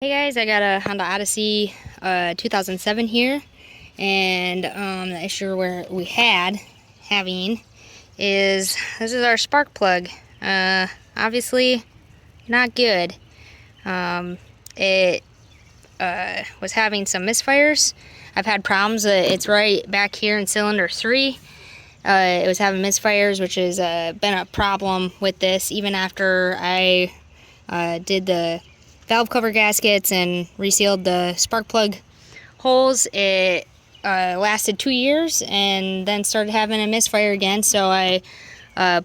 Hey guys, I got a Honda Odyssey 2007 here, and the issue having is this is our spark plug. Obviously not good. It was having some misfires. I've had problems. It's right back here in cylinder 3. It was having misfires, which has been a problem with this even after I did the valve cover gaskets and resealed the spark plug holes. It lasted 2 years and then started having a misfire again, so I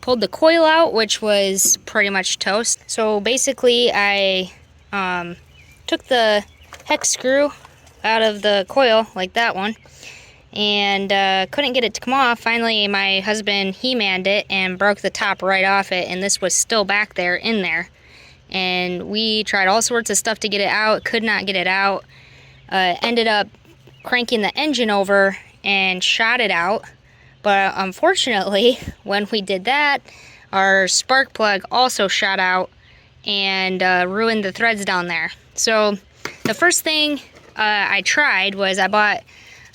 pulled the coil out, which was pretty much toast. So basically I took the hex screw out of the coil, like that one, and couldn't get it to come off. Finally my husband He-manned it and broke the top right off it, and this was still back there in there. And we tried all sorts of stuff to get it out, could not get it out. Ended up cranking the engine over and shot it out. But unfortunately, when we did that, our spark plug also shot out and ruined the threads down there. So the first thing I tried was I bought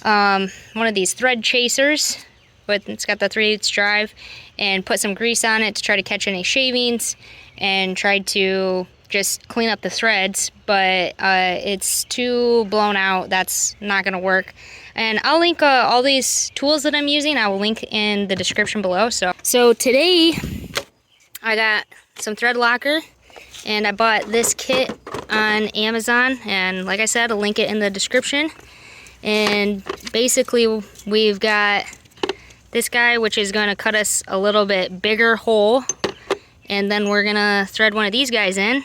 one of these thread chasers. It's got the 3/8 drive, and put some grease on it to try to catch any shavings, and tried to just clean up the threads, but it's too blown out. That's not gonna work. And I'll link all these tools that I'm using. I will link in the description below. So today I got some thread locker, and I bought this kit on Amazon, and like I said, I'll link it in the description. And basically we've got this guy, which is going to cut us a little bit bigger hole, and then we're gonna thread one of these guys in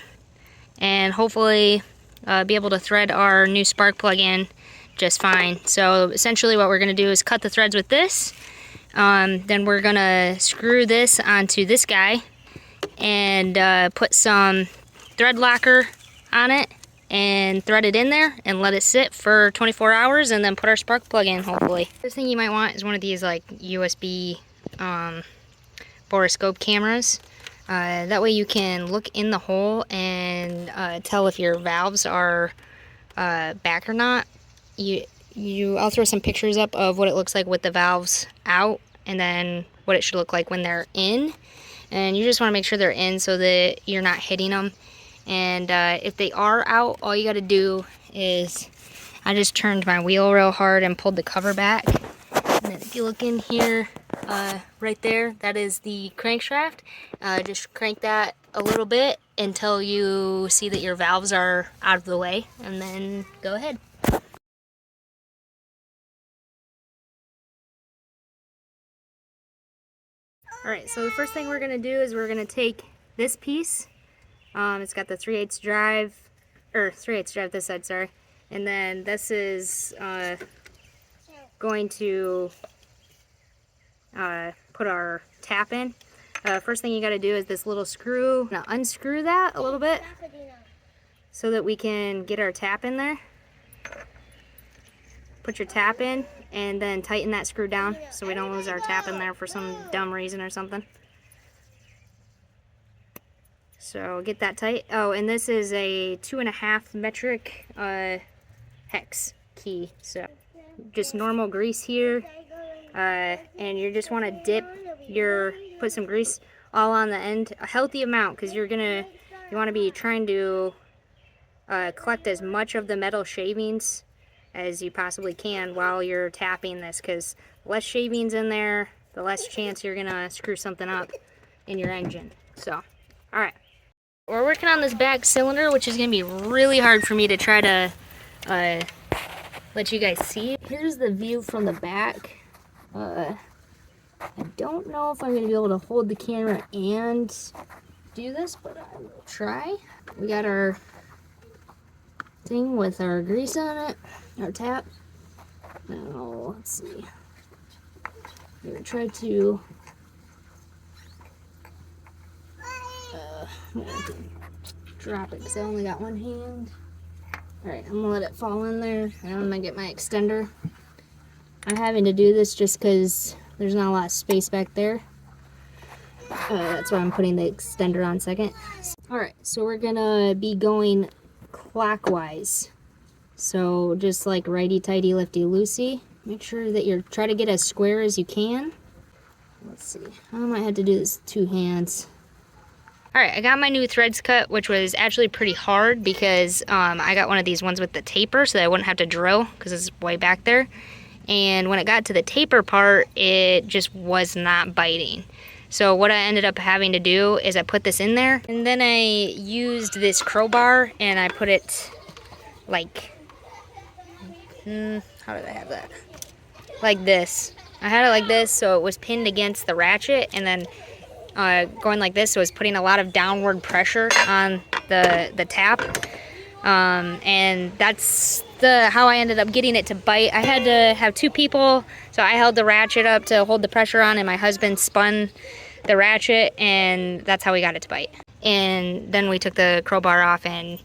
and hopefully be able to thread our new spark plug in just fine. So essentially what we're gonna do is cut the threads with this, then we're gonna screw this onto this guy and put some thread locker on it and thread it in there and let it sit for 24 hours and then put our spark plug in, hopefully. First thing you might want is one of these like USB borescope cameras. That way you can look in the hole and tell if your valves are back or not. I'll throw some pictures up of what it looks like with the valves out, and then what it should look like when they're in. And you just want to make sure they're in so that you're not hitting them. And if they are out, all you got to do is, I just turned my wheel real hard and pulled the cover back. And then if you look in here, right there, that is the crankshaft. Just crank that a little bit until you see that your valves are out of the way, and then go ahead. Alright, so the first thing we're going to do is we're going to take this piece. It's got the 3/8 drive, or 3/8 drive this side, sorry. And then this is going to put our tap in. First thing you got to do is this little screw. Now unscrew that a little bit so that we can get our tap in there. Put your tap in and then tighten that screw down so we don't lose our tap in there for some dumb reason or something. So get that tight. Oh, and this is a 2.5 metric hex key. So just normal grease here, and you just want to put some grease all on the end, a healthy amount, because you want to be trying to collect as much of the metal shavings as you possibly can while you're tapping this, because the less shavings in there, the less chance you're gonna screw something up in your engine. So, all right. We're working on this back cylinder, which is going to be really hard for me to try to let you guys see. Here's the view from the back. I don't know if I'm going to be able to hold the camera and do this, but I will try. We got our thing with our grease on it, our tap. Now, let's see. I'm going to try to... drop it because I only got one hand. Alright, I'm gonna let it fall in there, and I'm gonna get my extender. I'm having to do this just because there's not a lot of space back there. That's why I'm putting the extender on second. Alright, so we're gonna be going clockwise. So just like righty-tighty, lefty-loosey. Make sure that you're try to get as square as you can. Let's see. I might have to do this with 2 hands. Alright, I got my new threads cut, which was actually pretty hard because I got one of these ones with the taper so that I wouldn't have to drill because it's way back there. And when it got to the taper part, it just was not biting. So what I ended up having to do is I put this in there, and then I used this crowbar and I put it like, how did I have that? Like this. I had it like this so it was pinned against the ratchet, and then going like this, so it's putting a lot of downward pressure on the tap. And that's how I ended up getting it to bite. I had to have 2 people, so I held the ratchet up to hold the pressure on, and my husband spun the ratchet, and that's how we got it to bite. And then we took the crowbar off and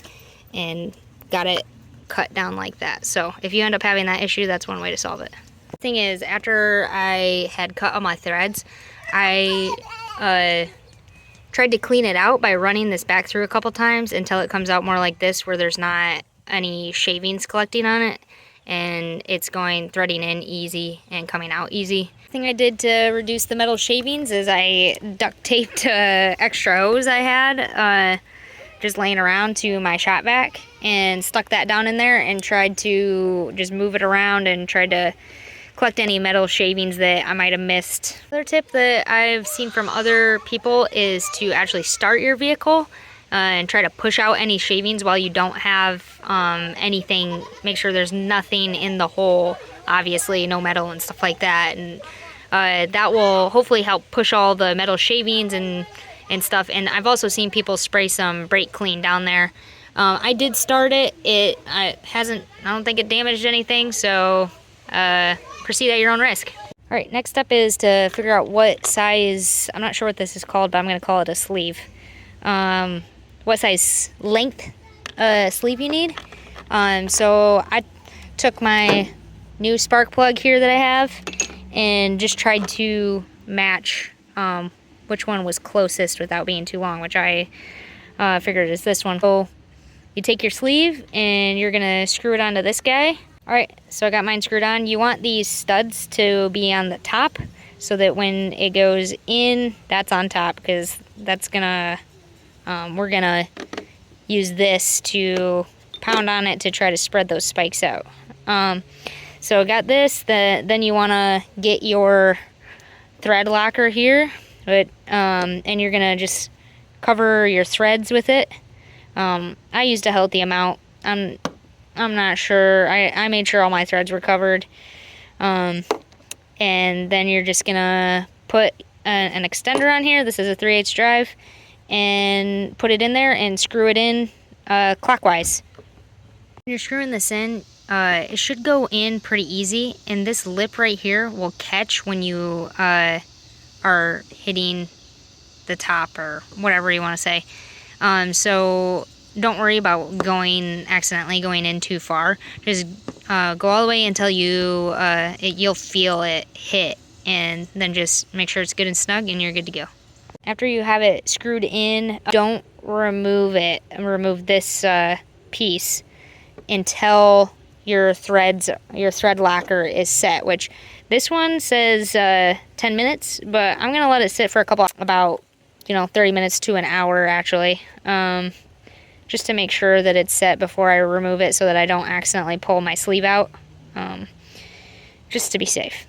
got it cut down like that. So if you end up having that issue, that's one way to solve it. The thing is, after I had cut all my threads, I tried to clean it out by running this back through a couple times until it comes out more like this, where there's not any shavings collecting on it, and it's going threading in easy and coming out easy. The thing I did to reduce the metal shavings is I duct taped extra hose I had just laying around to my shop vac and stuck that down in there and tried to just move it around and tried to collect any metal shavings that I might have missed. Another tip that I've seen from other people is to actually start your vehicle and try to push out any shavings while you don't have anything. Make sure there's nothing in the hole, obviously no metal and stuff like that, and that will hopefully help push all the metal shavings and stuff. And I've also seen people spray some brake clean down there. I did start it. I don't think it damaged anything, so proceed at your own risk. All right, next step is to figure out what size, I'm not sure what this is called, but I'm gonna call it a sleeve. What size length sleeve you need. So I took my new Sparkplug here that I have and just tried to match which one was closest without being too long, which I figured is this one. So you take your sleeve and you're gonna screw it onto this guy. All right, so I got mine screwed on. You want these studs to be on the top so that when it goes in, that's on top, because that's gonna, we're gonna use this to pound on it to try to spread those spikes out. So I got this, then you wanna get your thread locker here, and you're gonna just cover your threads with it. I used a healthy amount. I'm not sure. I made sure all my threads were covered. And then you're just gonna put an extender on here. This is a 3/8 drive, and put it in there and screw it in clockwise. When you're screwing this in, it should go in pretty easy, and this lip right here will catch when you are hitting the top, or whatever you want to say. So don't worry about accidentally going in too far. Just go all the way until you'll feel it hit, and then just make sure it's good and snug, and you're good to go. After you have it screwed in, don't remove this piece until your thread locker is set, which this one says 10 minutes, but I'm gonna let it sit for about 30 minutes to an hour actually, just to make sure that it's set before I remove it so that I don't accidentally pull my sleeve out, just to be safe.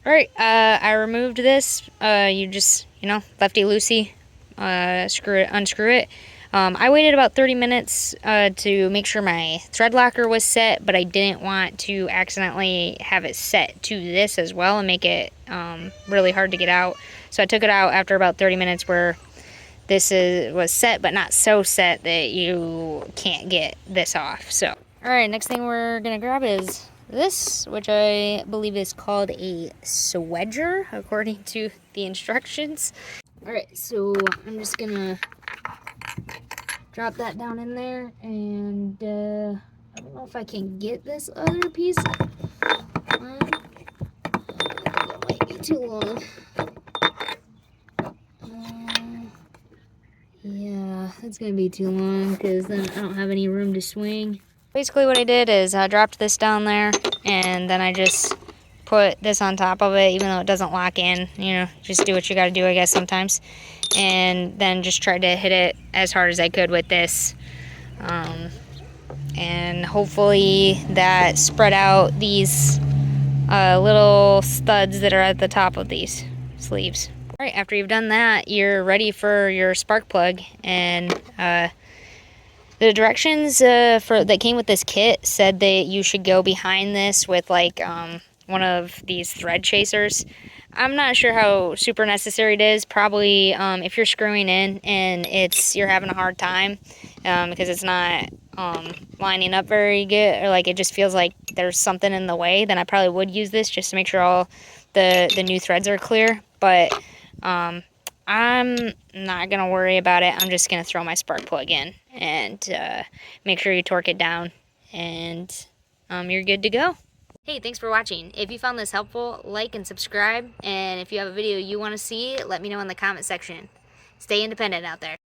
Alright, I removed this. You just, lefty-loosey, unscrew it. I waited about 30 minutes to make sure my thread locker was set, but I didn't want to accidentally have it set to this as well and make it really hard to get out. So I took it out after about 30 minutes where this was set, but not so set that you can't get this off. So, alright, next thing we're gonna grab is this, which I believe is called a Swedger, according to the instructions. Alright, so I'm just gonna drop that down in there, and I don't know if I can get this other piece on. That might be too long. Yeah, It's gonna be too long because then I don't have any room to swing. Basically what I did is I dropped this down there, and then I just put this on top of it, even though it doesn't lock in. You know, just do what you gotta do, I guess, sometimes. And then just tried to hit it as hard as I could with this. And hopefully that spread out these little studs that are at the top of these sleeves. All right, after you've done that, you're ready for your spark plug. And the directions that came with this kit said that you should go behind this with like one of these thread chasers. I'm not sure how super necessary it is. Probably if you're screwing in and you're having a hard time because it's not lining up very good, or like it just feels like there's something in the way, then I probably would use this just to make sure all the new threads are clear. But I'm not gonna worry about it. I'm just gonna throw my spark plug in and make sure you torque it down, and you're good to go. Hey, thanks for watching. If you found this helpful, like and subscribe. And if you have a video you want to see, let me know in the comment section. Stay independent out there.